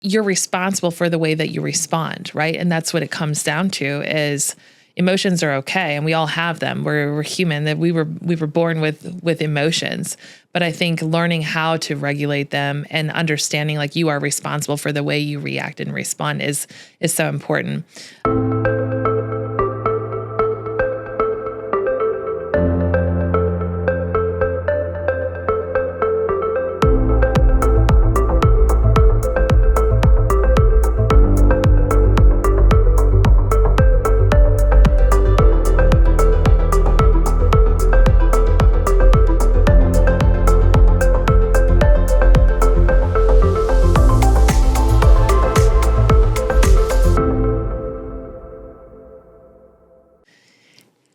you're responsible for the way that you respond, right? And that's what it comes down to is emotions are okay. And we all have them. We're human, that we were born with emotions. But I think learning how to regulate them and understanding like you are responsible for the way you react and respond is so important.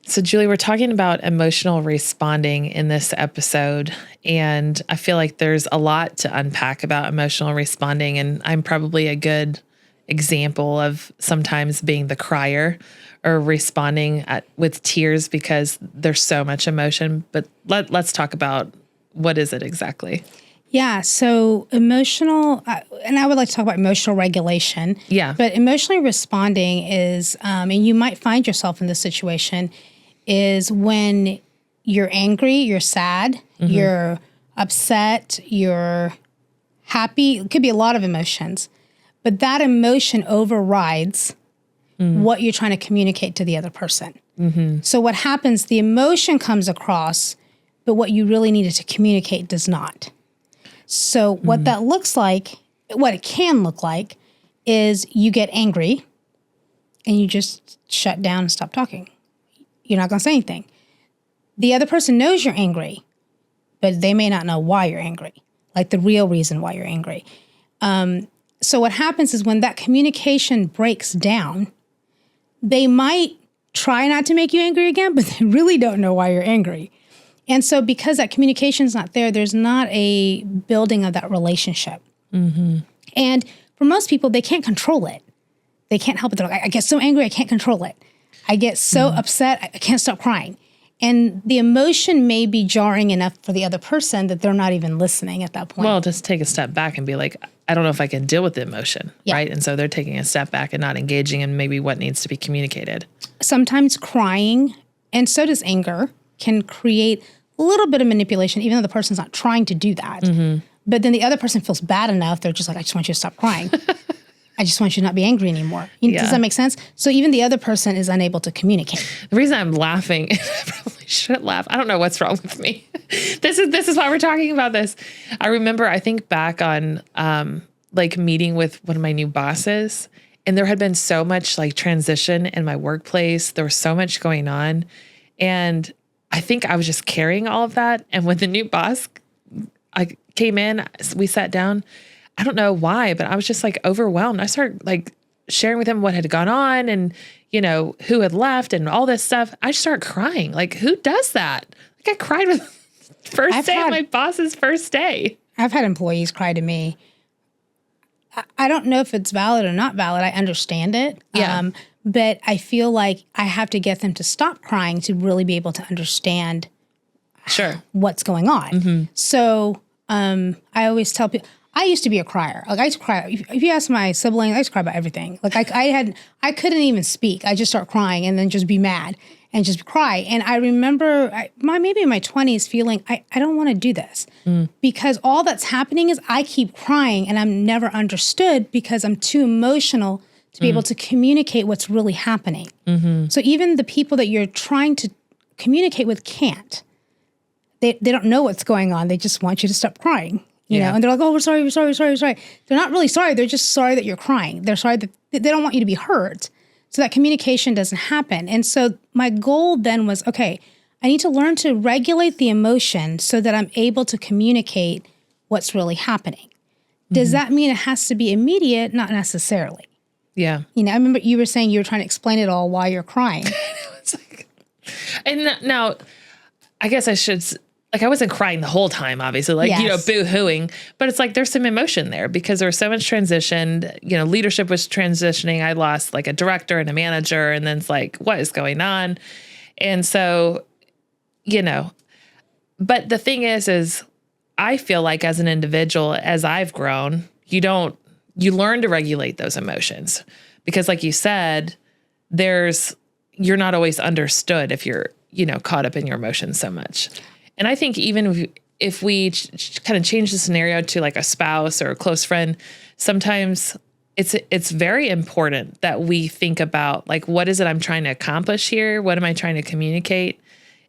So, Julie, we're talking about emotional responding in this episode, and I feel like there's a lot to unpack about emotional responding, and I'm probably a good example of sometimes being the crier or responding with tears because there's so much emotion. But let's talk about what is it exactly? Yeah, so emotional, and I would like to talk about emotional regulation. Yeah. But emotionally responding is, and you might find yourself in this situation, is when you're angry, you're sad, you're upset, you're happy. It could be a lot of emotions, but that emotion overrides what you're trying to communicate to the other person. So what happens, the emotion comes across, but what you really needed to communicate does not. So what that looks like, what it can look like, is you get angry and you just shut down and stop talking. You're not going to say anything. The other person knows you're angry, but they may not know why you're angry, like the real reason why you're angry. So what happens is when that communication breaks down, they might try not to make you angry again, but they really don't know why you're angry. And so because that communication is not there, there's not a building of that relationship. And for most people, they can't control it. They can't help it. They're like, I get so angry, I can't control it. I get so upset, I can't stop crying. And the emotion may be jarring enough for the other person that they're not even listening at that point. Well, just take a step back and be like, I don't know if I can deal with the emotion, right? And so they're taking a step back and not engaging in maybe what needs to be communicated. Sometimes crying, and so does anger, can create a little bit of manipulation, even though the person's not trying to do that. But then the other person feels bad enough, they're just like, I just want you to stop crying. I just want you to not be angry anymore. Does that make sense? So even the other person is unable to communicate. The reason I'm laughing, I probably shouldn't laugh. I don't know what's wrong with me. This is why we're talking about this. I remember, I think back on like meeting with one of my new bosses, and there had been so much like transition in my workplace. There was so much going on. And I think I was just carrying all of that. And when the new boss came in, we sat down. I don't know why, but I was just like overwhelmed. I started like sharing with him what had gone on and, you know, who had left and all this stuff. I just started crying. Like, who does that? Like, I cried with first day of my boss's first day. I've had employees cry to me. I don't know if it's valid or not valid. I understand it. Yeah. But I feel like I have to get them to stop crying to really be able to understand what's going on. So I always tell people, I used to be a crier. Like I used to cry. If you ask my siblings, I used to cry about everything. Like I couldn't even speak. I just start crying and then just be mad and just cry. And I remember maybe in my 20s feeling, I don't want to do this because all that's happening is I keep crying and I'm never understood because I'm too emotional to be able to communicate what's really happening. So even the people that you're trying to communicate with can't. They don't know what's going on. They just want you to stop crying. You know, and they're like, oh, we're sorry. They're not really sorry. They're just sorry that you're crying. They're sorry that they don't want you to be hurt. So that communication doesn't happen. And so my goal then was, okay, I need to learn to regulate the emotion so that I'm able to communicate what's really happening. Does that mean it has to be immediate? Not necessarily. Yeah. You know, I remember you were saying you were trying to explain it all while you're crying. And now, I guess I should... Like, I wasn't crying the whole time, obviously, like, you know, boo-hooing. But it's like there's some emotion there because there was so much transition. You know, leadership was transitioning. I lost, like, a director and a manager. And then it's like, what is going on? And so, you know, but the thing is I feel like as an individual, as I've grown, you don't you learn to regulate those emotions because like you said, you're not always understood if you're, caught up in your emotions so much. And I think even if we kind of change the scenario to like a spouse or a close friend, sometimes it's very important that we think about like, what is it I'm trying to accomplish here? What am I trying to communicate?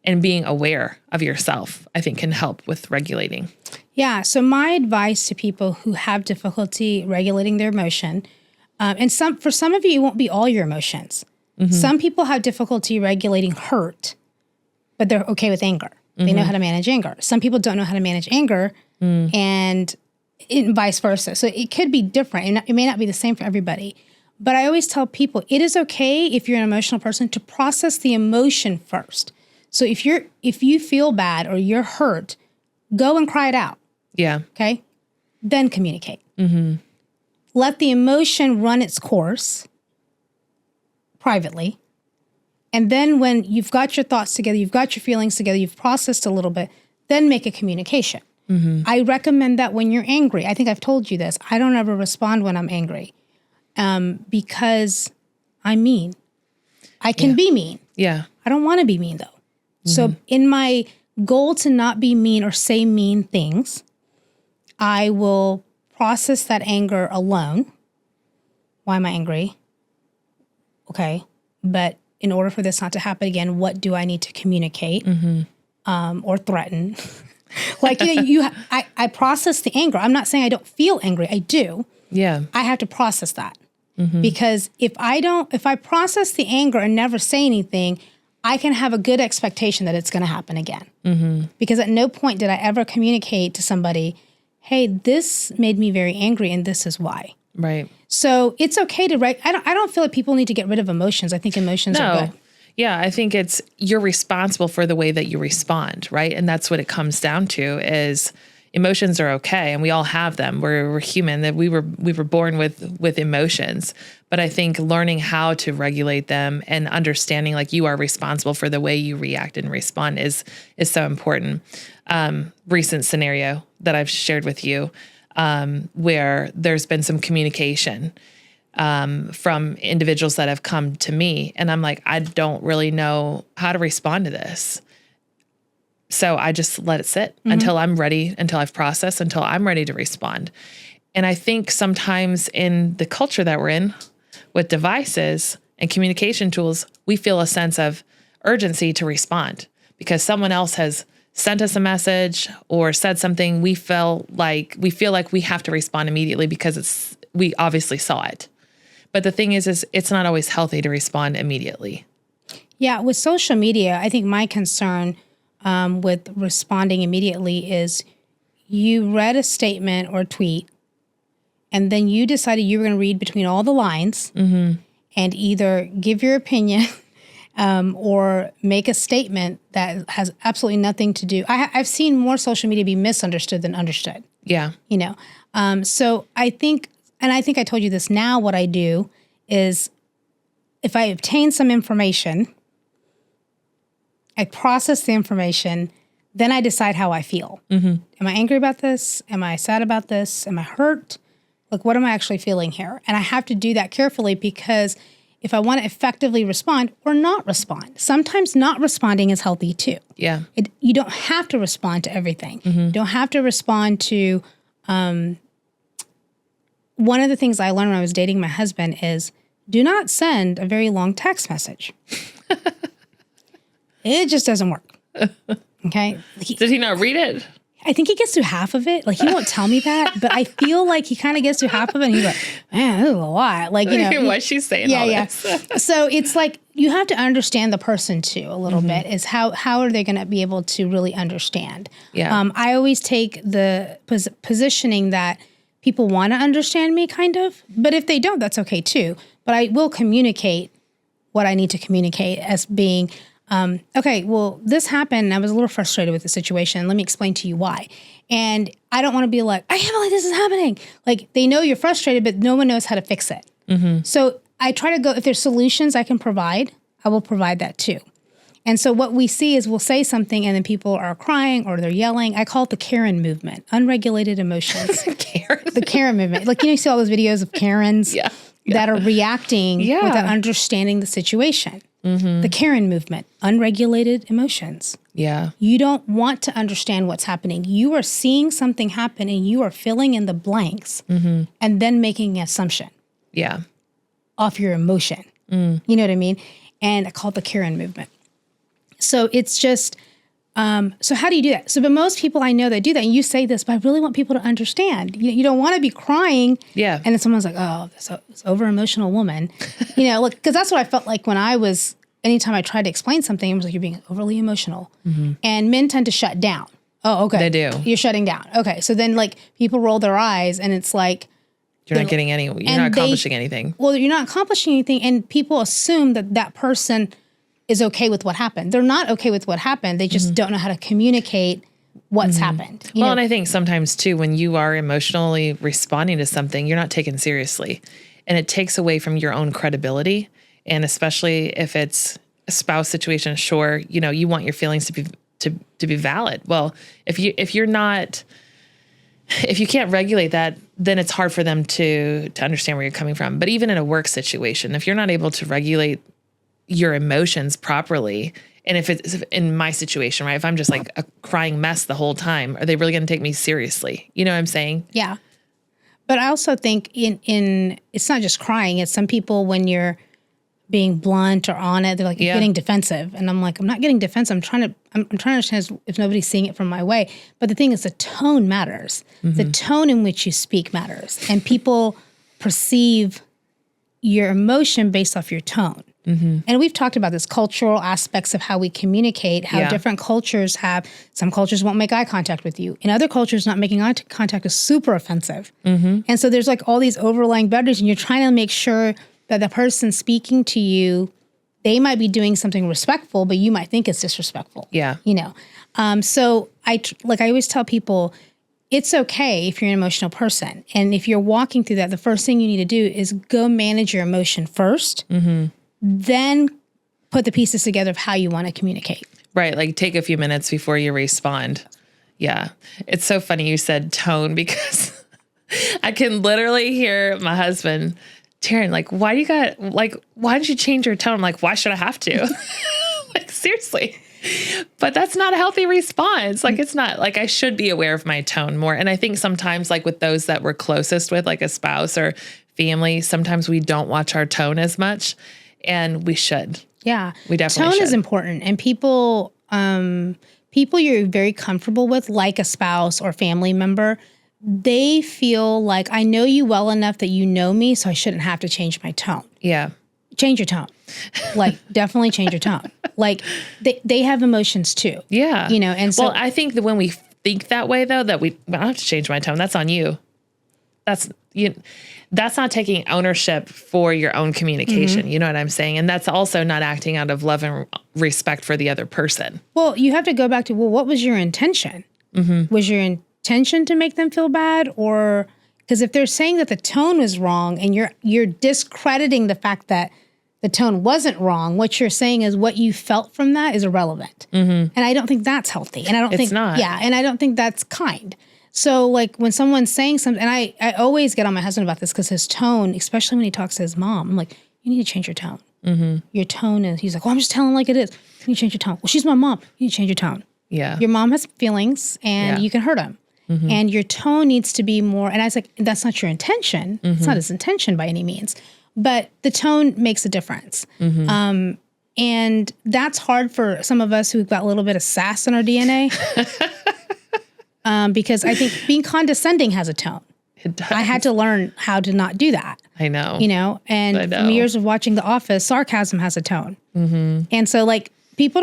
And being aware of yourself, I think, can help with regulating. Yeah. So my advice to people who have difficulty regulating their emotion, and for some of you, it won't be all your emotions. Mm-hmm. Some people have difficulty regulating hurt, but they're okay with anger. They know how to manage anger. Some people don't know how to manage anger, and vice versa. So it could be different, and it may not be the same for everybody. But I always tell people it is okay if you're an emotional person to process the emotion first. So if you feel bad or you're hurt, go and cry it out. Yeah. Okay. Then communicate. Mm-hmm. Let the emotion run its course privately. And then when you've got your thoughts together, you've got your feelings together, you've processed a little bit, then make a communication. Mm-hmm. I recommend that when you're angry, I think I've told you this, I don't ever respond when I'm angry because I'm mean. I can be mean. Yeah. I don't want to be mean though. Mm-hmm. So in my goal to not be mean or say mean things, I will process that anger alone. Why am I angry? Okay. But in order for this not to happen again, what do I need to communicate or threaten? Like, I process the anger. I'm not saying I don't feel angry. I do. Yeah. I have to process that because if I process the anger and never say anything, I can have a good expectation that it's going to happen again. Mm-hmm. Because at no point did I ever communicate to somebody, hey, this made me very angry and this is why. Right. So it's okay to I don't feel like people need to get rid of emotions. I think emotions are good. Yeah, I think you're responsible for the way that you respond, right? And that's what it comes down to is emotions are okay, and we all have them. We're human. That we were born with emotions, but I think learning how to regulate them and understanding like you are responsible for the way you react and respond is so important. Recent scenario that I've shared with you, where there's been some communication from individuals that have come to me, and I'm like, I don't really know how to respond to this. So I just let it sit until I'm ready, until I've processed, until I'm ready to respond. And I think sometimes in the culture that we're in with devices and communication tools, we feel a sense of urgency to respond because someone else has sent us a message or said something. We feel like we have to respond immediately because we obviously saw it. But the thing is it's not always healthy to respond immediately. Yeah. With social media, I think my concern with responding immediately is you read a statement or tweet and then you decided you were going to read between all the lines and either give your opinion or make a statement that has absolutely nothing to do. I've seen more social media be misunderstood than understood. Yeah. So I think I told you this now, what I do is if I obtain some information, I process the information, then I decide how I feel. Mm-hmm. Am I angry about this? Am I sad about this? Am I hurt? Like, what am I actually feeling here? And I have to do that carefully because if I want to effectively respond or not respond, sometimes not responding is healthy too. Yeah. You don't have to respond to everything. Mm-hmm. You don't have to respond to, one of the things I learned when I was dating my husband is do not send a very long text message. It just doesn't work. Okay. Did he not read it? I think he gets through half of it. Like, he won't tell me that, but I feel like he kind of gets through half of it and he's like, man, this is a lot. Like, what's she saying? Yeah. So it's like, you have to understand the person too a little bit is how are they going to be able to really understand? Yeah. I always take the positioning that people want to understand me kind of, but if they don't, that's okay too. But I will communicate what I need to communicate as being, okay, well, this happened and I was a little frustrated with the situation. Let me explain to you why. And I don't want to be like, I can't believe this is happening. Like, they know you're frustrated, but no one knows how to fix it. Mm-hmm. So I try to go, if there's solutions I can provide, I will provide that too. And so what we see is we'll say something and then people are crying or they're yelling. I call it the Karen movement, unregulated emotions. The Karen movement. Like, you see all those videos of Karens that are reacting without understanding the situation. The Karen movement, unregulated emotions. Yeah. You don't want to understand what's happening. You are seeing something happen and you are filling in the blanks and then making an assumption. Yeah. Off your emotion. You know what I mean? And I call it the Karen movement. So it's just, so how do you do that? So, but most people I know that do that, and you say this, but I really want people to understand. You don't want to be crying. Yeah. And then someone's like, oh, this over-emotional woman. Look, because that's what I felt like when I was, anytime I tried to explain something, it was like, you're being overly emotional. And men tend to shut down. Oh, okay. They do. You're shutting down. Okay. So then like people roll their eyes and it's like, you're not getting you're not accomplishing anything. Well, you're not accomplishing anything. And people assume that that person is okay with what happened. They're not okay with what happened. They just don't know how to communicate what's happened. You know? And I think sometimes too, when you are emotionally responding to something, you're not taken seriously, and it takes away from your own credibility. And especially if it's a spouse situation, sure, you want your feelings to be valid. Well, if you can't regulate that, then it's hard for them to understand where you're coming from. But even in a work situation, if you're not able to regulate your emotions properly, and if it's in my situation, right, if I'm just like a crying mess the whole time, are they really going to take me seriously? You know what I'm saying? Yeah. But I also think in it's not just crying. It's some people, when you're being blunt or on it, they're like, you're getting defensive. And I'm like, I'm not getting defensive. I'm trying to understand if nobody's seeing it from my way. But the thing is, the tone matters. The tone in which you speak matters. And people perceive your emotion based off your tone. And we've talked about this cultural aspects of how we communicate, how different cultures have, some cultures won't make eye contact with you. In other cultures, not making eye contact is super offensive. And so there's like all these overlying boundaries, and you're trying to make sure that the person speaking to you, they might be doing something respectful, but you might think it's disrespectful. Yeah. So I always tell people, it's okay if you're an emotional person. And if you're walking through that, the first thing you need to do is go manage your emotion first, then put the pieces together of how you want to communicate. Right. Like take a few minutes before you respond. Yeah. It's so funny you said tone, because I can literally hear my husband, Taryn, like, why did you change your tone? I'm like, why should I have to? Like, seriously. But that's not a healthy response. Like, it's not like I should be aware of my tone more. And I think sometimes, like with those that we're closest with, like a spouse or family, sometimes we don't watch our tone as much, and we should. Yeah. We definitely Tone should. is important. And people you're very comfortable with, like a spouse or family member, they feel like, I know you well enough that you know me, so I shouldn't have to change my tone. Yeah. Change your tone. Like, definitely change your tone. Like, they have emotions too. Yeah. And so. Well, I think that when we think that way, though, that I don't have to change my tone. That's on you. That's not taking ownership for your own communication. You know what I'm saying? And that's also not acting out of love and respect for the other person. Well, you have to go back to, what was your intention? Was your intention to make them feel bad? Or, because if they're saying that the tone was wrong and you're discrediting the fact that the tone wasn't wrong, what you're saying is what you felt from that is irrelevant. And I don't think that's healthy. And I don't think it's not. Yeah. And I don't think that's kind. So like when someone's saying something, and I always get on my husband about this, because his tone, especially when he talks to his mom, I'm like, you need to change your tone. Your tone is, he's like, well, I'm just telling like it is. You need to change your tone. Well, she's my mom. You need to change your tone. Yeah. Your mom has feelings and you can hurt them. And your tone needs to be more, and I was like, that's not your intention. It's not his intention by any means. But the tone makes a difference. And that's hard for some of us who've got a little bit of sass in our DNA. Because I think being condescending has a tone. It does. I had to learn how to not do that. I know. And from years of watching The Office, sarcasm has a tone. And so like people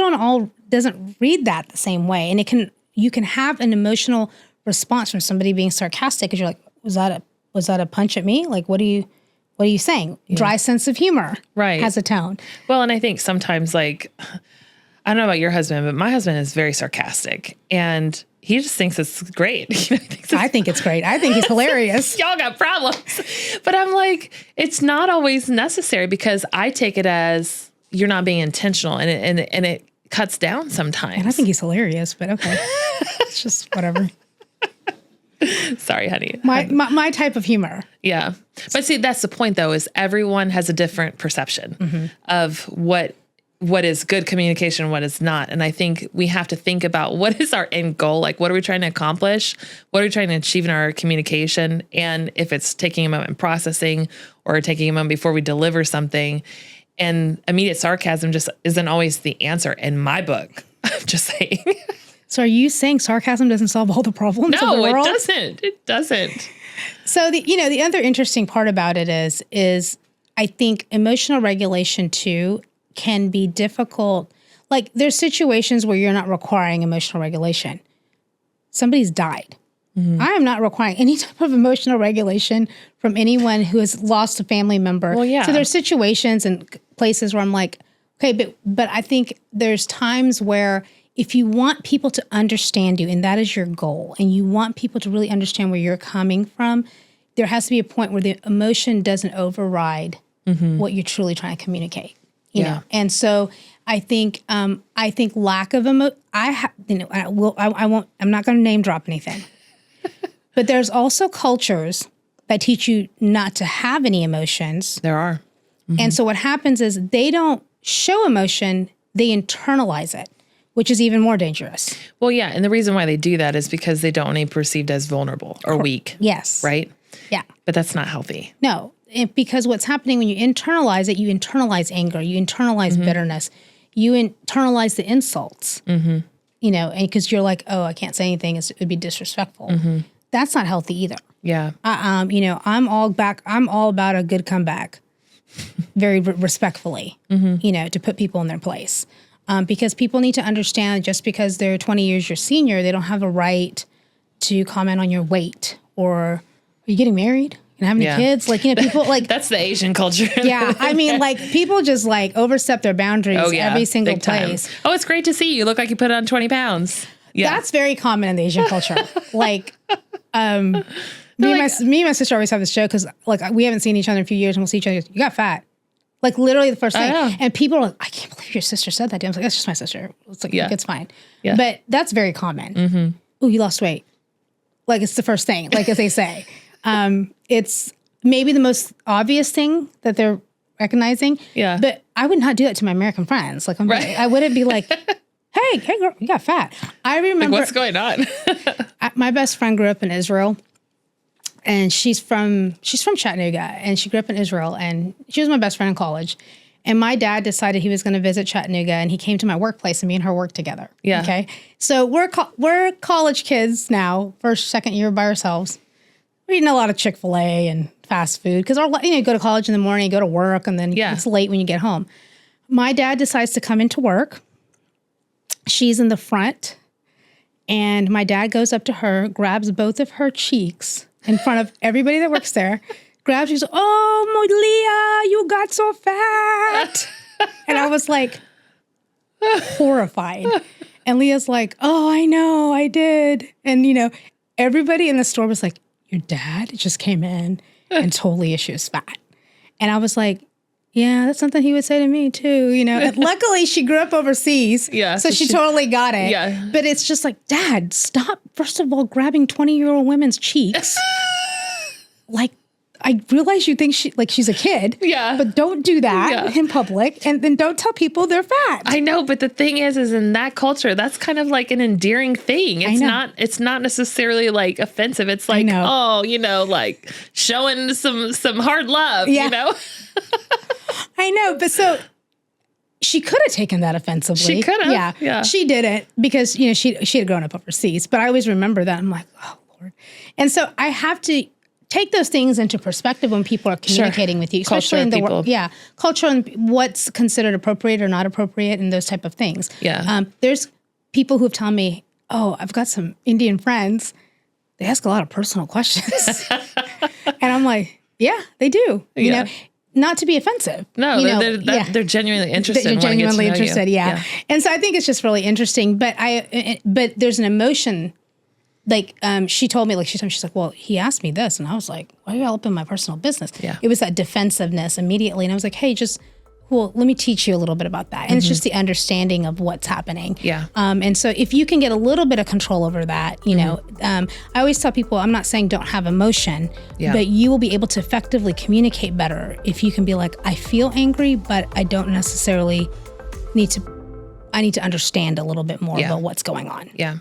doesn't read that the same way. And you can have an emotional response from somebody being sarcastic, because you're like, was that a punch at me? Like, what are you saying? Dry sense of humor has a tone. Well, and I think sometimes, like, I don't know about your husband, but my husband is very sarcastic, and he just thinks it's great. I think it's great. I think he's hilarious. Y'all got problems. But I'm like, it's not always necessary, because I take it as you're not being intentional, and cuts down sometimes. And I think he's hilarious, but okay. It's just whatever. Sorry, honey. My type of humor. Yeah. But see, that's the point though, is everyone has a different perception of what is good communication, what is not. And I think we have to think about what is our end goal? Like, what are we trying to accomplish? What are we trying to achieve in our communication? And if it's taking a moment and processing or taking a moment before we deliver something, and immediate sarcasm just isn't always the answer in my book. I'm just saying. So are you saying sarcasm doesn't solve all the problems of the world? No, it doesn't. It doesn't. So the other interesting part about it is I think emotional regulation too can be difficult. Like there's situations where you're not requiring emotional regulation. Somebody's died. I am not requiring any type of emotional regulation from anyone who has lost a family member. Well, yeah. So there's situations and places where I'm like, okay, but I think there's times where if you want people to understand you and that is your goal and you want people to really understand where you're coming from, there has to be a point where the emotion doesn't override what you're truly trying to communicate. You know? And so I think lack of I'm not going to name drop anything. But there's also cultures that teach you not to have any emotions. There are. And so what happens is they don't show emotion, they internalize it, which is even more dangerous. Well, yeah. And the reason why they do that is because they don't want to be perceived as vulnerable or weak. Yes. Right? Yeah. But that's not healthy. No. Because what's happening when you internalize it, you internalize anger, you internalize bitterness, you internalize the insults, you know, and because you're like, oh, I can't say anything, it would be disrespectful. That's not healthy either. Yeah. You know, I'm all about a good comeback, very respectfully, you know, to put people in their place. Because people need to understand just because they're 20 years your senior, they don't have a right to comment on your weight or are you getting married? And how many kids? Like, you know, people like... That's the Asian culture. Yeah. I mean, like, people just, like, overstep their boundaries every single place. Oh, it's great to see you. You look like you put on 20 pounds. Yeah. That's very common in the Asian culture. Like, me and my sister always have this joke because, like, we haven't seen each other in a few years and we'll see each other. You got fat. Like, literally the first thing. And people are like, I can't believe your sister said that to me. I was like, that's just my sister. It's like, it's fine. Yeah. But that's very common. Ooh, you lost weight. Like, it's the first thing, like, as they say. It's maybe the most obvious thing that they're recognizing. Yeah. But I would not do that to my American friends. Like, I wouldn't be like, hey, girl, you got fat. I remember. Like, what's going on? My best friend grew up in Israel. And she's from Chattanooga. And she grew up in Israel. And she was my best friend in college. And my dad decided he was going to visit Chattanooga. And he came to my workplace and me and her worked together. Yeah. Okay. So we're college kids now, first, second year by ourselves. We're eating a lot of Chick-fil-A and fast food because you go to college in the morning, go to work, and then it's late when you get home. My dad decides to come into work. She's in the front, and my dad goes up to her, grabs both of her cheeks in front of everybody that works there, grabs her, oh, Leah, you got so fat. And I was like horrified. And Leah's like, oh, I know, I did. And, you know, everybody in the store was like, your dad just came in and told Leah she was fat. And I was like, yeah, that's something he would say to me too, you know. And luckily she grew up overseas. Yeah. So she totally got it. Yeah. But it's just like, Dad, stop, first of all, grabbing 20-year-old women's cheeks. Like, I realize you think she's a kid. Yeah. But don't do that in public. And then don't tell people they're fat. I know, but the thing is in that culture, that's kind of like an endearing thing. It's not necessarily like offensive. It's like, oh, you know, like showing some hard love, you know? I know. But so she could have taken that offensively. She could have. Yeah. She didn't because, you know, she had grown up overseas. But I always remember that. I'm like, oh, Lord. And so I have to take those things into perspective when people are communicating with you, especially in the world. Yeah. Culture and what's considered appropriate or not appropriate and those type of things. Yeah. There's people who have told me, oh, I've got some Indian friends. They ask a lot of personal questions. And I'm like, yeah, they do. You know, not to be offensive. No, they're genuinely interested. They're genuinely interested. Yeah. And so I think it's just really interesting. But there's an emotion. Like, she told me, she's like, well, he asked me this. And I was like, why are you all up in my personal business? Yeah. It was that defensiveness immediately. And I was like, hey, just well, let me teach you a little bit about that. And it's just the understanding of what's happening. Yeah. And so if you can get a little bit of control over that, you know, I always tell people, I'm not saying don't have emotion, but you will be able to effectively communicate better if you can be like, I feel angry, but I don't necessarily I need to understand a little bit more about what's going on. Yeah.